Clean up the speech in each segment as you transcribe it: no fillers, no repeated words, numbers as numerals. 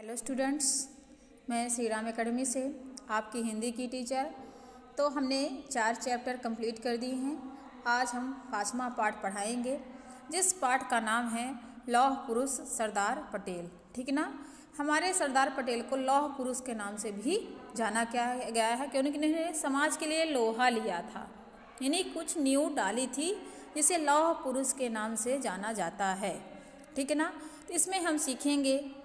Hello students, मैं Shri Ram academy से आपकी हिंदी की टीचर। तो हमने 4 चैप्टर कंप्लीट कर दिए हैं। आज हम 5वां पार्ट पढ़ाएंगे, जिस पार्ट का नाम है लौह पुरुष सरदार पटेल। ठीक ना। हमारे सरदार पटेल को लौह पुरुष के नाम से भी जाना गया है क्योंकि उन्होंने समाज के लिए लोहा लिया था, यानी कुछ नींव डाली थी, जिसे लौह पुरुष के नाम से जाना जाता है। ठीक है ना। तो इसमें हम सीखेंगे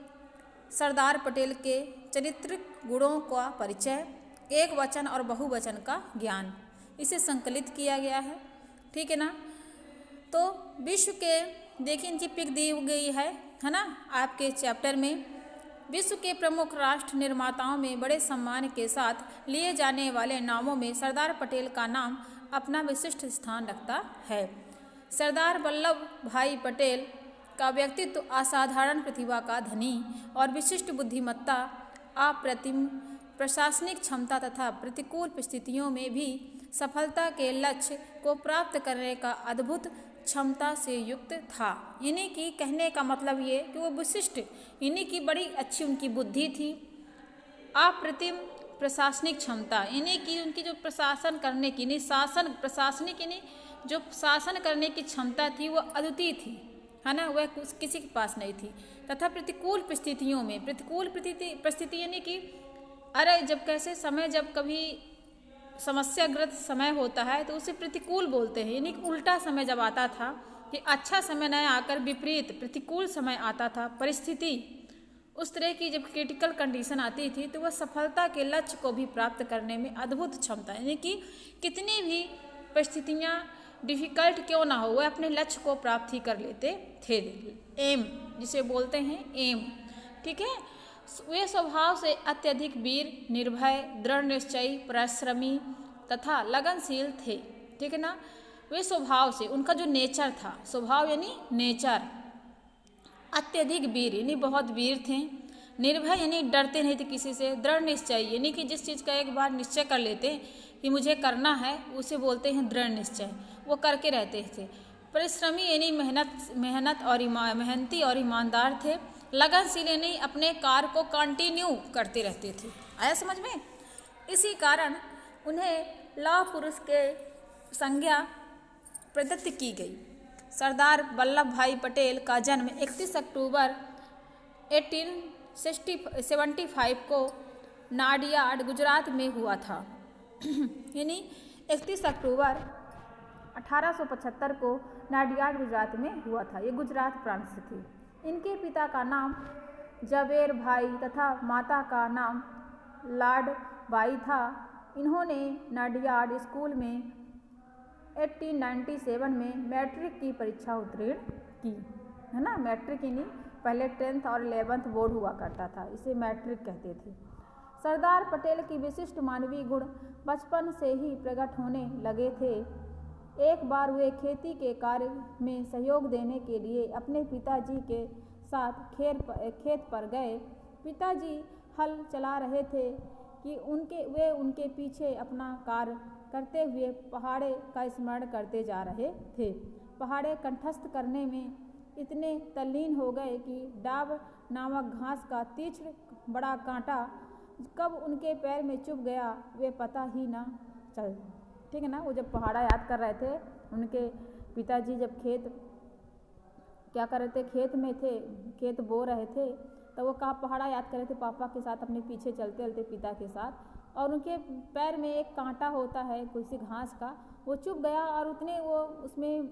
सरदार पटेल के चरित्रिक गुणों का परिचय, एक वचन और बहुवचन का ज्ञान, इसे संकलित किया गया है। ठीक है ना। तो विश्व के, देखिए इनकी पिक दी गई है ना आपके चैप्टर में। विश्व के प्रमुख राष्ट्र निर्माताओं में बड़े सम्मान के साथ लिए जाने वाले नामों में सरदार पटेल का नाम अपना विशिष्ट स्थान रखता है। सरदार वल्लभ भाई पटेल का व्यक्तित्व असाधारण प्रतिभा का धनी और विशिष्ट बुद्धिमत्ता, अप्रतिम प्रशासनिक क्षमता तथा प्रतिकूल परिस्थितियों में भी सफलता के लक्ष्य को प्राप्त करने का अद्भुत क्षमता से युक्त था। यानी कि कहने का मतलब ये कि वो विशिष्ट, यानी कि बड़ी अच्छी उनकी बुद्धि थी। अप्रतिम प्रशासनिक क्षमता, यानी कि उनकी जो प्रशासन करने की, यानी शासन प्रशासनिक, यानी जो शासन करने की क्षमता थी वो अद्वितीय थी, है ना, वह किसी के पास नहीं थी। तथा प्रतिकूल परिस्थितियों में, प्रतिकूल परिस्थिति यानी कि अरे जब कैसे समय, जब कभी समस्याग्रस्त समय होता है तो उसे प्रतिकूल बोलते हैं, यानी कि उल्टा समय जब आता था कि अच्छा समय न आकर विपरीत प्रतिकूल समय आता था, परिस्थिति उस तरह की जब क्रिटिकल कंडीशन आती थी तो वह सफलता के लक्ष्य को भी प्राप्त करने में अद्भुत क्षमता, यानी कि कितनी भी परिस्थितियाँ डिफ़िकल्ट क्यों ना हो वह अपने लक्ष्य को प्राप्त ही कर लेते थे। एम जिसे बोलते हैं एम। ठीक है। वे स्वभाव से अत्यधिक वीर, निर्भय, दृढ़ निश्चयी, परिश्रमी तथा लगनशील थे। ठीक है ना। वे स्वभाव से, उनका जो नेचर था, स्वभाव यानी नेचर, अत्यधिक वीर यानी बहुत वीर थे, निर्भय यानी डरते नहीं थे किसी से, दृढ़ निश्चय यानी कि जिस चीज़ का एक बार निश्चय कर लेते कि मुझे करना है उसे बोलते हैं दृढ़ निश्चय, वो करके रहते थे। परिश्रमी यानी मेहनती और ईमानदार थे। लगनशील यानी अपने कार्य को कंटिन्यू करते रहते थे। आया समझ में। इसी कारण उन्हें लौह पुरुष के संज्ञा प्रदत्त की गई। सरदार वल्लभ भाई पटेल का जन्म 31 अक्टूबर 1875 को नाडियाड गुजरात में हुआ था। यानी 31 अक्टूबर 1875 को नाडियाड गुजरात में हुआ था। ये गुजरात प्रांत से थे। इनके पिता का नाम जवेर भाई तथा माता का नाम लाड बाई था। इन्होंने नाडियाड स्कूल में 1897 में मैट्रिक की परीक्षा उत्तीर्ण की, है ना। मैट्रिक यानी पहले 10th और 11th बोर्ड हुआ करता था, इसे मैट्रिक कहते थे। सरदार पटेल की विशिष्ट मानवीय गुण बचपन से ही प्रकट होने लगे थे। एक बार वे खेती के कार्य में सहयोग देने के लिए अपने पिताजी के साथ खेत पर गए। पिताजी हल चला रहे थे कि वे उनके पीछे अपना कार्य करते हुए पहाड़े का स्मरण करते जा रहे थे। पहाड़े कंठस्थ करने में इतने तल्लीन हो गए कि डाब नामक घास का तीक्ष्ण बड़ा कांटा कब उनके पैर में चुभ गया वे पता ही ना चल। ठीक है ना। वो जब पहाड़ा याद कर रहे थे, उनके पिताजी जब क्या कर रहे थे, खेत में थे, खेत बो रहे थे, तो वो कहा पहाड़ा याद कर रहे थे पापा के साथ, अपने पीछे चलते चलते पिता के साथ, और उनके पैर में एक कांटा होता है कोई सी घास का, वो चुभ गया और उतने वो उसमें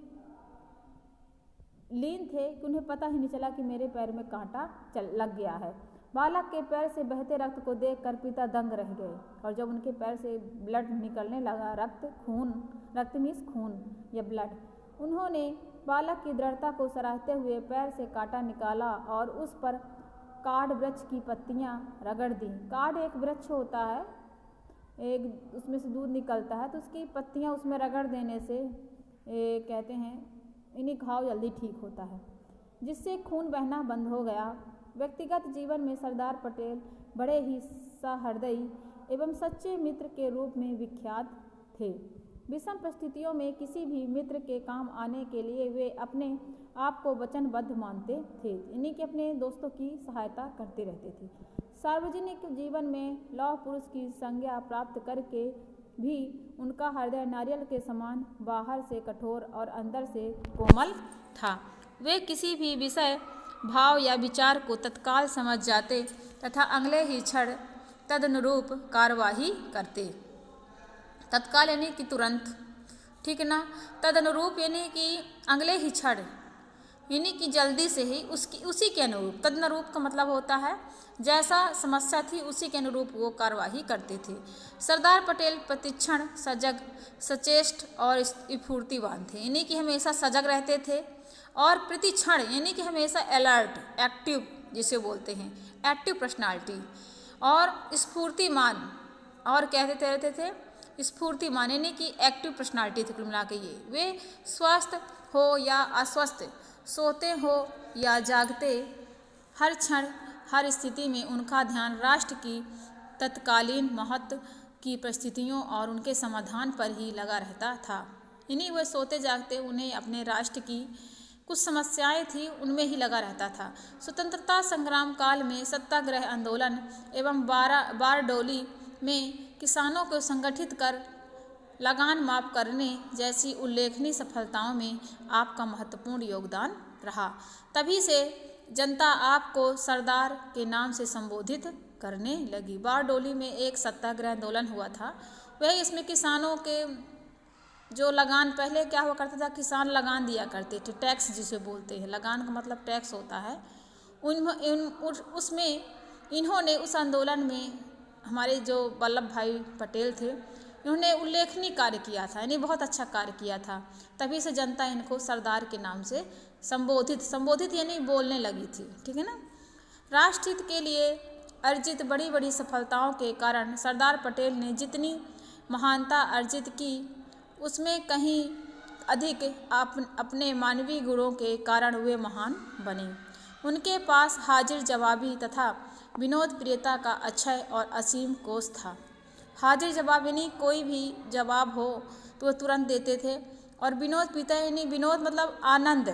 लीन थे कि उन्हें पता ही नहीं चला कि मेरे पैर में कांटा लग गया है। बालक के पैर से बहते रक्त को देखकर पिता दंग रह गए, और जब उनके पैर से ब्लड निकलने लगा, रक्त मीन्स खून या ब्लड, उन्होंने बालक की दृढ़ता को सराहते हुए पैर से कांटा निकाला और उस पर काढ़ वृक्ष की पत्तियां रगड़ दी। काढ़ एक वृक्ष होता है, एक उसमें से दूध निकलता है, तो उसकी पत्तियां उसमें रगड़ देने से कहते हैं इन्हीं घाव जल्दी ठीक होता है, जिससे खून बहना बंद हो गया। व्यक्तिगत जीवन में सरदार पटेल बड़े ही सहृदयी एवं सच्चे मित्र के रूप में विख्यात थे। विषम परिस्थितियों में किसी भी मित्र के काम आने के लिए वे अपने आपको वचनबद्ध मानते थे, यानी कि अपने दोस्तों की सहायता करते रहते थे। सार्वजनिक जीवन में लौह पुरुष की संज्ञा प्राप्त करके भी उनका हृदय नारियल के समान बाहर से कठोर और अंदर से कोमल था। वे किसी भी विषय, भाव या विचार को तत्काल समझ जाते तथा अगले ही क्षण तदनुरूप कार्यवाही करते। तत्काल यानी कि तुरंत, ठीक है ना। तदनुरूप यानी कि अगले ही क्षण, यानी कि जल्दी से ही उसी के अनुरूप। तदनुरूप का मतलब होता है जैसा समस्या थी उसी के अनुरूप वो कार्यवाही करते थे। सरदार पटेल प्रतिक्षण सजग, सचेष्ट और स्फूर्तिवान थे, यानी कि हमेशा सजग रहते थे और प्रतिक्षण यानी कि हमेशा अलर्ट, एक्टिव जिसे बोलते हैं, एक्टिव पर्सनालिटी, और स्फूर्तिमान, और कहते रहते थे स्फूर्तिमान यानी कि एक्टिव पर्सनालिटी थी कुल मिला के ये। वे स्वस्थ हो या अस्वस्थ, सोते हो या जागते, हर क्षण हर स्थिति में उनका ध्यान राष्ट्र की तत्कालीन महत्व की परिस्थितियों और उनके समाधान पर ही लगा रहता था। यानी वे सोते जागते उन्हें अपने राष्ट्र की कुछ समस्याएं थी उनमें ही लगा रहता था। स्वतंत्रता संग्राम काल में सत्याग्रह आंदोलन एवं बारडोली में किसानों को संगठित कर लगान माफ करने जैसी उल्लेखनीय सफलताओं में आपका महत्वपूर्ण योगदान रहा। तभी से जनता आपको सरदार के नाम से संबोधित करने लगी। बारडोली में एक सत्याग्रह आंदोलन हुआ था, वह इसमें किसानों के जो लगान, पहले क्या हुआ करता था, किसान लगान दिया करते थे, टैक्स जिसे बोलते हैं, लगान का मतलब टैक्स होता है। उसमें इन्होंने उस आंदोलन में हमारे जो वल्लभ भाई पटेल थे, इन्होंने उल्लेखनीय कार्य किया था, यानी बहुत अच्छा कार्य किया था। तभी से जनता इनको सरदार के नाम से संबोधित यानी बोलने लगी थी, ठीक है ना। राष्ट्रहित के लिए अर्जित बड़ी बड़ी सफलताओं के कारण सरदार पटेल ने जितनी महानता अर्जित की उसमें कहीं अधिक अपने मानवीय गुणों के कारण वे महान बने। उनके पास हाजिर जवाबी तथा विनोद प्रियता का अक्षय और असीम कोष था। हाजिर जवाब यानी कोई भी जवाब हो तो वो तुरंत देते थे, और विनोद प्रियता यानी विनोद मतलब आनंद,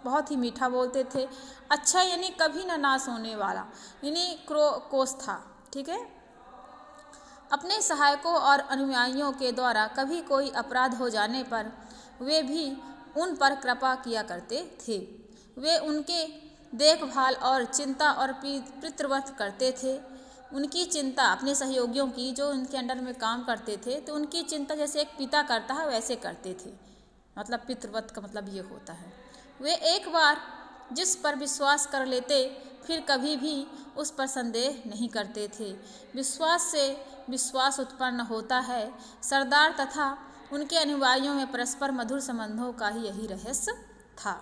बहुत ही मीठा बोलते थे। अक्षय यानी कभी न नाश होने वाला, यानी कोष था, ठीक है। अपने सहायकों और अनुयायियों के द्वारा कभी कोई अपराध हो जाने पर वे भी उन पर कृपा किया करते थे। वे उनके देखभाल और चिंता और पितृवत करते थे। उनकी चिंता अपने सहयोगियों की जो उनके अंडर में काम करते थे, तो उनकी चिंता जैसे एक पिता करता है वैसे करते थे, मतलब पितृवत का मतलब ये होता है। वे एक बार जिस पर विश्वास कर लेते फिर कभी भी उस पर संदेह नहीं करते थे। विश्वास से विश्वास उत्पन्न होता है। सरदार तथा उनके अनुयायियों में परस्पर मधुर संबंधों का ही यही रहस्य था।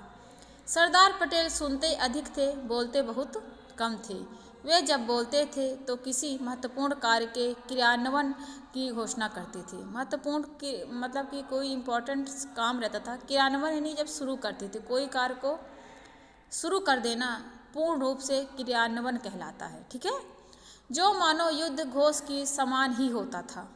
सरदार पटेल सुनते अधिक थे, बोलते बहुत कम थे। वे जब बोलते थे तो किसी महत्वपूर्ण कार्य के क्रियान्वयन की घोषणा करते थे। महत्वपूर्ण की मतलब कि कोई इम्पोर्टेंट काम रहता था, क्रियान्वयन यानी जब शुरू करते थे कोई कार्य को शुरू कर देना पूर्ण रूप से क्रियान्वयन कहलाता है, ठीक है। जो मानो युद्ध घोष की समान ही होता था।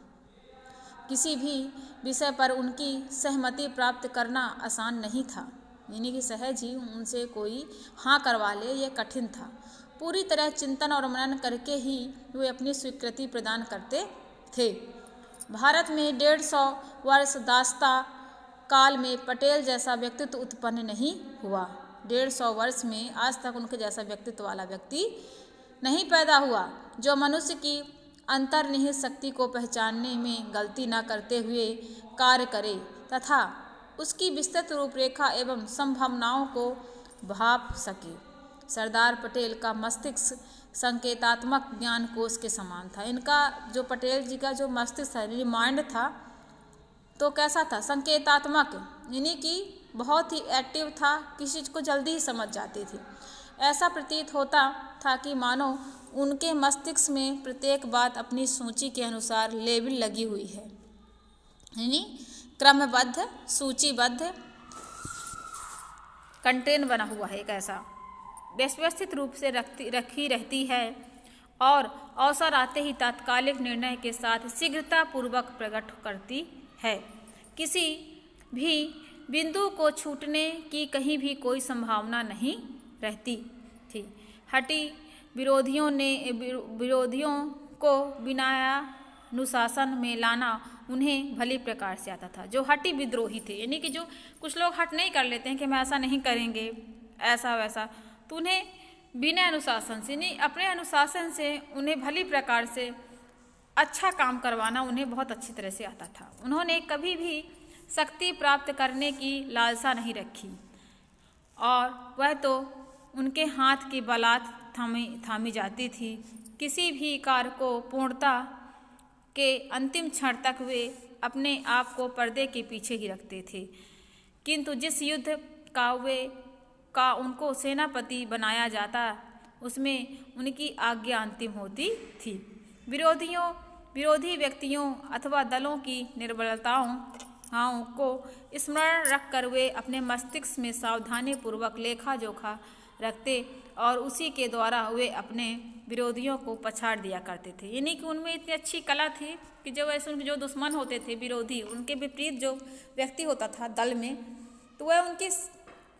किसी भी विषय पर उनकी सहमति प्राप्त करना आसान नहीं था, यानी कि सहज ही उनसे कोई हाँ करवा ले यह कठिन था। पूरी तरह चिंतन और मनन करके ही वे अपनी स्वीकृति प्रदान करते थे। भारत में 150 वर्ष दास्ता काल में पटेल जैसा व्यक्तित्व उत्पन्न नहीं हुआ। 150 वर्ष में आज तक उनके जैसा व्यक्तित्व वाला व्यक्ति नहीं पैदा हुआ, जो मनुष्य की अंतर्निहित शक्ति को पहचानने में गलती न करते हुए कार्य करे तथा उसकी विस्तृत रूपरेखा एवं संभावनाओं को भाप सके। सरदार पटेल का मस्तिष्क संकेतात्मक ज्ञान कोश के समान था। इनका जो पटेल जी का जो मस्तिष्क था, यानी माइंड था, तो कैसा था, संकेतात्मक, यानी कि बहुत ही एक्टिव था, किसी चीज़ को जल्दी ही समझ जाती थी। ऐसा प्रतीत होता था कि मानो उनके मस्तिष्क में प्रत्येक बात अपनी सूची के अनुसार लेबल लगी हुई है, यानी क्रमबद्ध, सूचीबद्ध, कंटेन बना हुआ है, एक ऐसा व्यवस्थित रूप से रखी रहती है और अवसर आते ही तात्कालिक निर्णय के साथ शीघ्रता पूर्वक प्रकट करती है। किसी भी बिंदु को छूटने की कहीं भी कोई संभावना नहीं रहती थी। हठी विरोधियों को बिना अनुशासन में लाना उन्हें भली प्रकार से आता था। जो हठी विद्रोही थे, यानी कि जो कुछ लोग हट नहीं कर लेते हैं कि हम ऐसा नहीं करेंगे, ऐसा वैसा, तो उन्हें बिना अनुशासन से, नहीं अपने अनुशासन से उन्हें भली प्रकार से अच्छा काम करवाना उन्हें बहुत अच्छी तरह से आता था। उन्होंने कभी भी शक्ति प्राप्त करने की लालसा नहीं रखी और वह तो उनके हाथ की बलात् थामी जाती थी। किसी भी कार्य को पूर्णता के अंतिम क्षण तक वे अपने आप को पर्दे के पीछे ही रखते थे, किंतु जिस युद्ध का उनको सेनापति बनाया जाता उसमें उनकी आज्ञा अंतिम होती थी। विरोधी व्यक्तियों अथवा दलों की निर्बलताओं को स्मरण रखकर वे अपने मस्तिष्क में सावधानी पूर्वक लेखा जोखा रखते और उसी के द्वारा वे अपने विरोधियों को पछाड़ दिया करते थे। यानी कि उनमें इतनी अच्छी कला थी कि जब ऐसे उनके जो दुश्मन होते थे, विरोधी, उनके विपरीत जो व्यक्ति होता था दल में, तो वह उनकी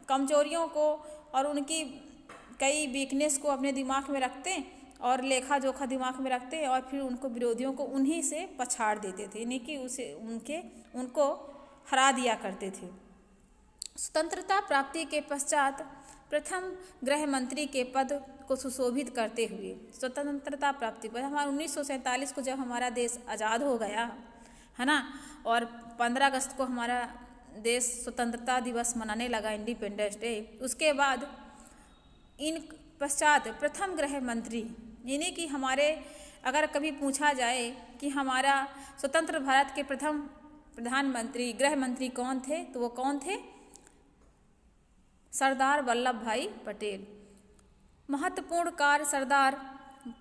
कमजोरियों को और उनकी कई वीकनेस को अपने दिमाग में रखते और लेखा जोखा दिमाग में रखते और फिर उनको विरोधियों को उन्हीं से पछाड़ देते थे, यानी कि उनको हरा दिया करते थे। स्वतंत्रता प्राप्ति के पश्चात प्रथम गृह मंत्री के पद को सुशोभित करते हुए स्वतंत्रता प्राप्ति पर हमारा 1947 को जब हमारा देश आज़ाद हो गया है ना, और 15 अगस्त को हमारा देश स्वतंत्रता दिवस मनाने लगा, इंडिपेंडेंस डे, उसके बाद इन पश्चात प्रथम गृह मंत्री, यानी कि हमारे अगर कभी पूछा जाए कि हमारा स्वतंत्र भारत के प्रथम प्रधानमंत्री गृह मंत्री कौन थे, तो वो कौन थे? सरदार वल्लभ भाई पटेल। महत्वपूर्ण कार्य सरदार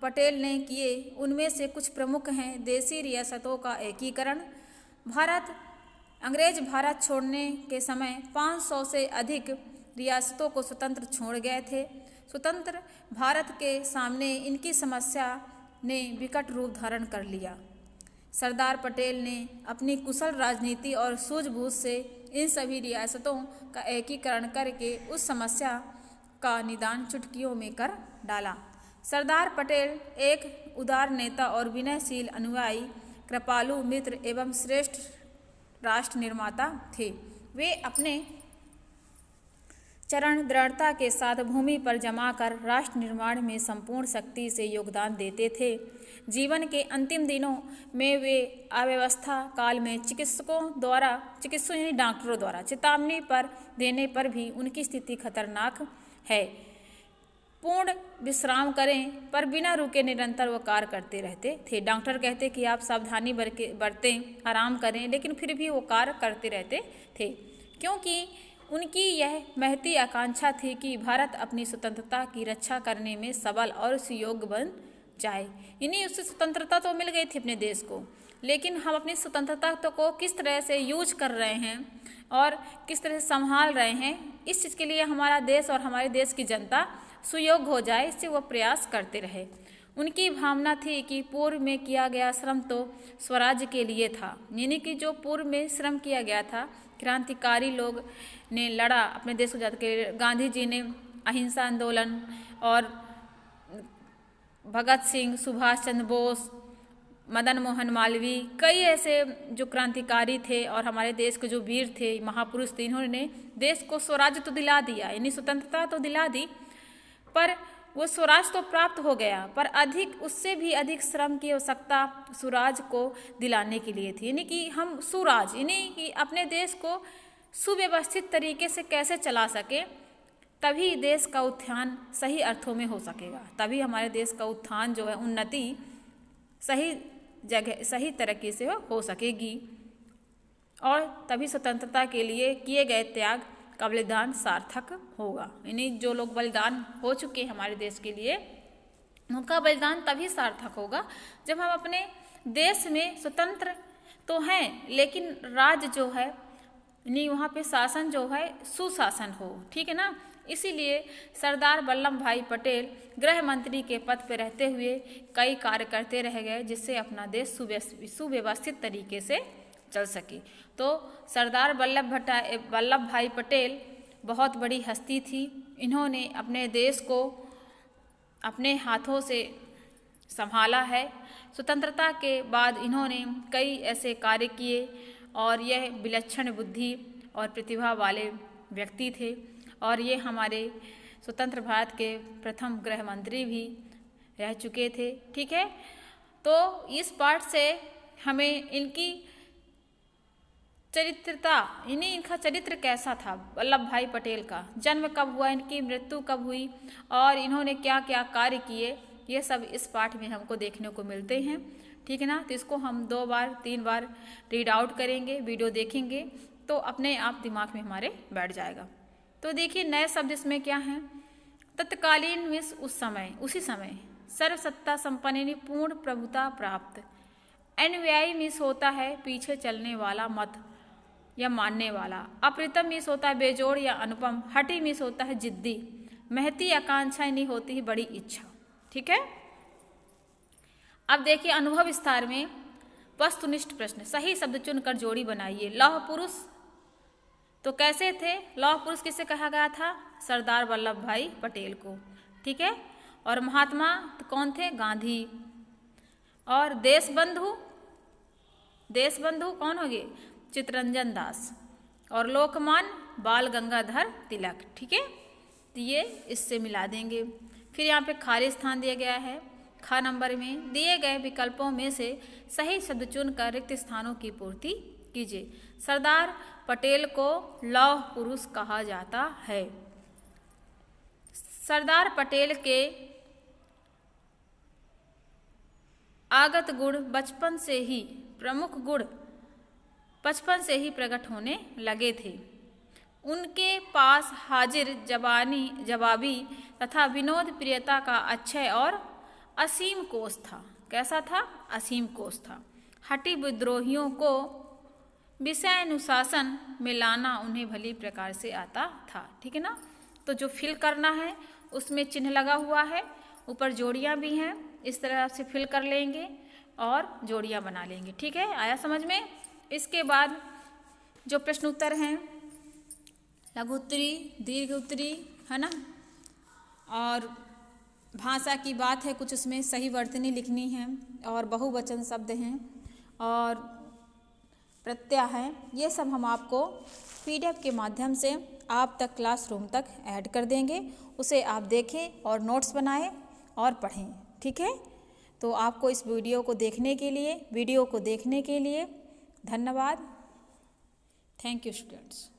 पटेल ने किए, उनमें से कुछ प्रमुख हैं। देशी रियासतों का एकीकरण। अंग्रेज भारत छोड़ने के समय 500 से अधिक रियासतों को स्वतंत्र छोड़ गए थे। स्वतंत्र भारत के सामने इनकी समस्या ने विकट रूप धारण कर लिया। सरदार पटेल ने अपनी कुशल राजनीति और सूझबूझ से इन सभी रियासतों का एकीकरण करके उस समस्या का निदान चुटकियों में कर डाला। सरदार पटेल एक उदार नेता और विनयशील अनुयायी, कृपालु मित्र एवं श्रेष्ठ राष्ट्र निर्माता थे। वे अपने चरण दृढ़ता के साथ भूमि पर जमा कर राष्ट्र निर्माण में संपूर्ण शक्ति से योगदान देते थे। जीवन के अंतिम दिनों में वे अव्यवस्था काल में चिकित्सकों यानी डॉक्टरों द्वारा चेतावनी पर देने पर भी उनकी स्थिति खतरनाक है, पूर्ण विश्राम करें, पर बिना रुके निरंतर वो कार्य करते रहते थे। डॉक्टर कहते कि आप सावधानी बरतें, आराम करें, लेकिन फिर भी वो कार्य करते रहते थे, क्योंकि उनकी यह महती आकांक्षा थी कि भारत अपनी स्वतंत्रता की रक्षा करने में सबल और सुयोग्य बन जाए। यानी उससे स्वतंत्रता तो मिल गई थी अपने देश को, लेकिन हम अपनी स्वतंत्रता को किस तरह से यूज कर रहे हैं और किस तरह से संभाल रहे हैं, इस चीज़ के लिए हमारा देश और हमारे देश की जनता सुयोग्य हो जाए, इससे वो प्रयास करते रहे। उनकी भावना थी कि पूर्व में किया गया श्रम तो स्वराज्य के लिए था, यानी कि जो पूर्व में श्रम किया गया था, क्रांतिकारी लोग ने लड़ा अपने देश को आज़ाद के, गांधी जी ने अहिंसा आंदोलन और भगत सिंह, सुभाष चंद्र बोस, मदन मोहन मालवीय, कई ऐसे जो क्रांतिकारी थे और हमारे देश के जो वीर थे, महापुरुष थे, इन्होंने देश को स्वराज्य तो दिला दिया, यानी स्वतंत्रता तो दिला दी, पर वो स्वराज तो प्राप्त हो गया, पर उससे भी अधिक श्रम की आवश्यकता स्वराज को दिलाने के लिए थी। यानी कि हम स्वराज, यानी कि अपने देश को सुव्यवस्थित तरीके से कैसे चला सके, तभी देश का उत्थान सही अर्थों में हो सकेगा, तभी हमारे देश का उत्थान जो है, उन्नति सही जगह सही तरीके से हो सकेगी, और तभी स्वतंत्रता के लिए किए गए त्याग का बलिदान सार्थक होगा। यानी जो लोग बलिदान हो चुके हैं हमारे देश के लिए, उनका बलिदान तभी सार्थक होगा जब हम अपने देश में स्वतंत्र तो हैं, लेकिन राज्य जो है, यानी वहाँ पे शासन जो है सुशासन हो, ठीक है ना। इसीलिए सरदार वल्लभ भाई पटेल गृह मंत्री के पद पर रहते हुए कई कार्य करते रह गए, जिससे अपना देश सुव्यवस्थित तरीके से चल सके। तो सरदार वल्लभ भाई पटेल बहुत बड़ी हस्ती थी। इन्होंने अपने देश को अपने हाथों से संभाला है। स्वतंत्रता के बाद इन्होंने कई ऐसे कार्य किए और यह विलक्षण बुद्धि और प्रतिभा वाले व्यक्ति थे और ये हमारे स्वतंत्र भारत के प्रथम गृह मंत्री भी रह चुके थे। ठीक है, तो इस पाठ से हमें इनकी इनका चरित्र कैसा था, वल्लभ भाई पटेल का जन्म कब हुआ, इनकी मृत्यु कब हुई और इन्होंने क्या क्या कार्य किए, ये सब इस पाठ में हमको देखने को मिलते हैं। ठीक है ना, तो इसको हम 2 बार 3 बार रीड आउट करेंगे, वीडियो देखेंगे तो अपने आप दिमाग में हमारे बैठ जाएगा। तो देखिए नए शब्द इसमें क्या हैं। तत्कालीन मीन्स उसी समय सर्वसत्ता संपन्न यानी पूर्ण प्रभुता प्राप्त। अनुयायी मीन्स होता है पीछे चलने वाला, मत या मानने वाला। अप्रीतम मीन्स होता है बेजोड़ या अनुपम। हठी मीन्स होता है जिद्दी। महती आकांक्षा नहीं होती है बड़ी इच्छा। ठीक है, अब देखिए अनुभव विस्तार में वस्तुनिष्ठ प्रश्न, सही शब्द चुनकर जोड़ी बनाइए। लौह पुरुष तो कैसे थे, लौह पुरुष किसे कहा गया था, सरदार वल्लभ भाई पटेल को। ठीक है, और महात्मा तो कौन थे, गांधी। और देशबंधु कौन हो गए, चित्तरंजन दास। और लोकमान्य बाल गंगाधर तिलक। ठीक है, तो ये इससे मिला देंगे। फिर यहाँ पे खाली स्थान दिया गया है। ख नंबर में दिए गए विकल्पों में से सही शब्द चुनकर रिक्त स्थानों की पूर्ति कीजिए। सरदार पटेल को लौह पुरुष कहा जाता है। सरदार पटेल के आगत गुण बचपन से ही प्रकट होने लगे थे। उनके पास हाजिर जवाबी तथा विनोद प्रियता का अक्षय और असीम कोष था। कैसा था, असीम कोष था। हठी विद्रोहियों को विषय अनुशासन में लाना उन्हें भली प्रकार से आता था। ठीक है ना, तो जो फिल करना है उसमें चिन्ह लगा हुआ है, ऊपर जोड़ियाँ भी हैं, इस तरह से फिल कर लेंगे और जोड़ियाँ बना लेंगे। ठीक है, आया समझ में। इसके बाद जो प्रश्न उत्तर हैं, लघु उत्तरी, दीर्घ उत्तरी, है ना, और भाषा की बात है, कुछ उसमें सही वर्तनी लिखनी है और बहुवचन शब्द हैं और प्रत्यय है। ये सब हम आपको PDF के माध्यम से आप तक क्लासरूम तक ऐड कर देंगे। उसे आप देखें और नोट्स बनाएं और पढ़ें। ठीक है, तो आपको इस वीडियो को देखने के लिए धन्यवाद। Thank you students.